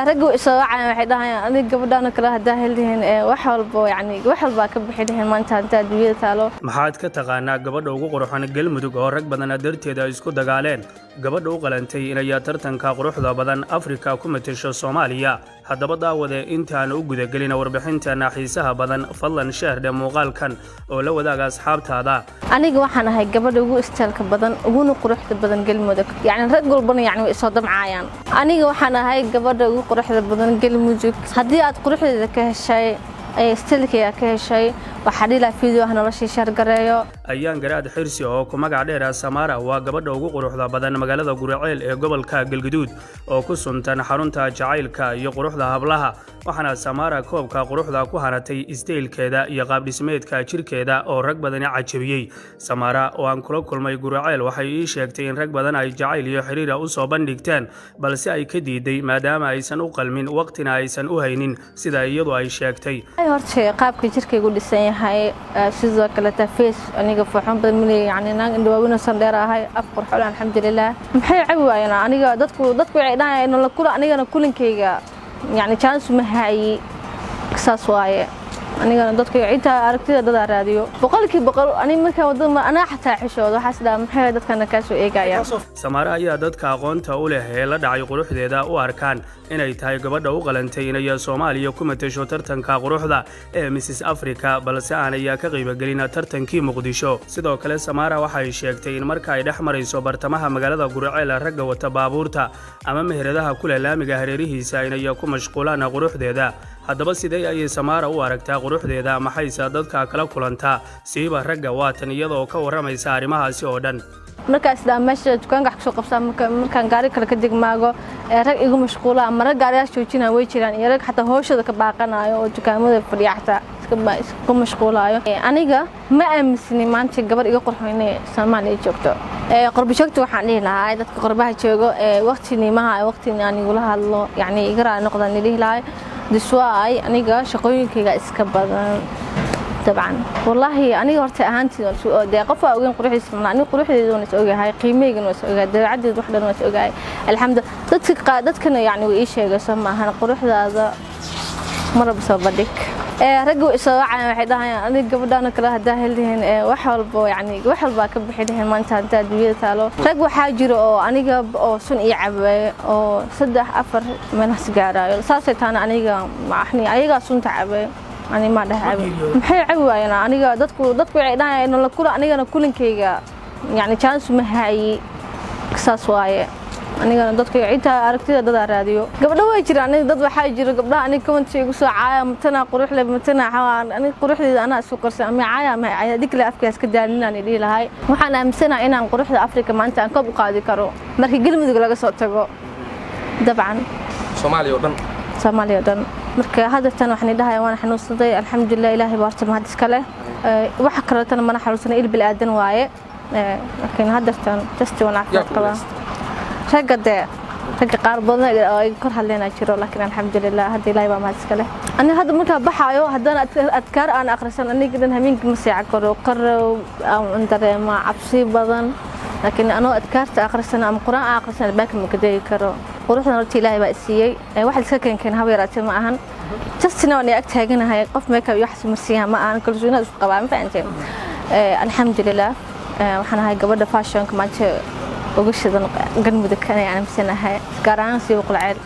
raggu isoo wacay waxay dhahaan aniga gabadhan kala hadaa heldiin wax walba yani wax walba ka bixideen maanta inta adduunyada taalo maxaad ka taqaanaa gabadha ugu quruxan galmudug oo rag badan darteeda isku dagaaleen gabadha u qalantay inay tartanka quruxda badan Afrika ku matasho Soomaaliya haddaba daawade intaan u gudagelin warbixinteena xiisaha badan fadlan shahada muuqaalkan oo la wadaaga asxaabtaada aniga waxaan ahay gabadha ugu istaalka badan ugu quruxda badan galmudug yani rag walbana yani way soo damcaayaan aniga waxaan ahay gabadha ugu quruxda badan galmudug haddii aad quruxdeeda ka heshay استلكي كهشي وحديلا فيديو noloshii shar gareeyo ayaan garaad xirsi oo ku magac dheer Samaara waa gabadha ugu quruxda badan magaalada Guriceel ee gobolka Galgaduud oo ku suntan xarunta jacaylka iyo quruxda hablaha waxana Samaara koobka quruxda ku haratay isteelkeeda iyo qaab dhismeedka jirkeeda oo rag badan cajabiyay Samaara oo aan kula kulmay Guriceel waxay ii sheegtay in rag badan ay jacayl iyo xiriir u soo bandhigteen balse ay ka diiday maadaama aysan u qalmin waqtina aysan u haynin sida iyadu ay sheegtay horta qaabka jirkaygu dhisan yahay sidoo kale tafays aniga fuuxan badan milay yani naan indhawaawina san dheer ahay afqor xul alxamdulillah maxay caawiyaan aniga dadku ay dhaayeen la kula anigana kulankayga yani chance ma hayi saas waaye anigana dadku inta aragtida dad raadiyo boqolkiiba boqol aniga marka wadada ana xataa xishoodo waxaas dhaa maxay dadkana ka soo eegayaan Samaara ayaa dadka aqoonta u leh ee la dhacay quruxdeeda u arkaan inay tahay gabadha u qalantay inay Soomaaliya ku matasho tartanka quruxda ee Mrs Africa balse aanay ka qayb galin tartankii Muqdisho sidoo kale Samaara waxay sheegtay in marka ay dhaxmarayso bartamaha magaalada Guriceel ragga wata baabuurta ama meheradaha kula laamiga hareerihiisa inay ku mashquulaan quruxdeeda haddaba sidee ay Samaara u aragtaa quruxdeeda maxaysa dadka kala kulanta siiba ragga waatan iyadoo ka waramaysa arimahaasi oo dhan markaas meesha dukaanka wax soo qabsan markaan gaari kale ka degmaago rag igu mashquula ama rag gaariyaasha joojinaa way jiraan iyo rag xataa hooshada ka baaqanayo oo dukaamada fadhiyaxta iska mashquulayo aniga ma aaminsani maanta gabar iga qurxoon ee Soomaaliya joogto qurbo joogto waxaan dhihi lahaa dadka qurbaha joogo waqtinimaha waqtina anigu la hadlo yani igara noqdaan dhihi lahaa diswaay aniga shaqooyinkayga iska badan طبعا والله أنا قررت أهانتي ده قفا أوجين قروحي اسمنا أنا قروحي دون سوقي هاي قيمة جن وسوقي ده عدد واحدة دون سوقي الحمد لله دتكنا يعني وإيش هي قسمة هنا قروح هذا مرة بصوبدك رجوا إسراع واحدة أنا قبل أنا كره ده هلهن وحول يعني وحول باكب حدهن ما أنت دوية ثالو رجوا حاجروا أنا جاب أو سن يعبى أو صدق أفر من سجارة صارت أنا مع إحني أيجا سن تعبى أنا ما ده عبي محي عوي أنا dadku ay dhaayeen la kula anigana kulankayga yani chance ma hayi saas waaye anigana dadku inta aragtida dad raadiyo gabadha way jiraan dad waxa jira gabdhaha aniga comment igu soo caaya matana qurux leh matana xawaan aniga quruxdeeda ana isku qarsan ama caaya ma caaya dikla afkaas ka daalinaan ilaa lahay waxaan aaminsanahay inaan quruxda Afrika maanta aan ka qaadi karo markii galmudug laga soo tago dabcan Soomaaliya dhan marka hadaftan waxaan idhahay waan xanuunsaday alxamdulillah ilaahay baarta mahad iska leh waxa kale tan mana xanuunsanay il bil aadan waaye laakiin hadaftan just wana qaba ragga qaar badan ay kor hadleena jiro laakiin alxamdulillah hadii ilaahay baa mahad iska leh ana hadda marka baxayo hadana adkaar aan aqrisan aniga dhan habeenka ma sii cakaro qarro aan dareema cabsi badan laakiin anoo adkaarta aqrisan ama quraan aqrisan baak ma ka day karo quruxdan horta ilaahay baa siiyay waxa iska keenkeen habeeraatay ma ahan justina waan ag taaganahay qof meeka iyo wax marsiya ma ahan kalsoonida isku qabaa ma fahanteen alxamdulillah waxaan ahay gabadha fashion ka maanta ugu shidan galmudug kana aan misanahay gaar ahaan si Guriceel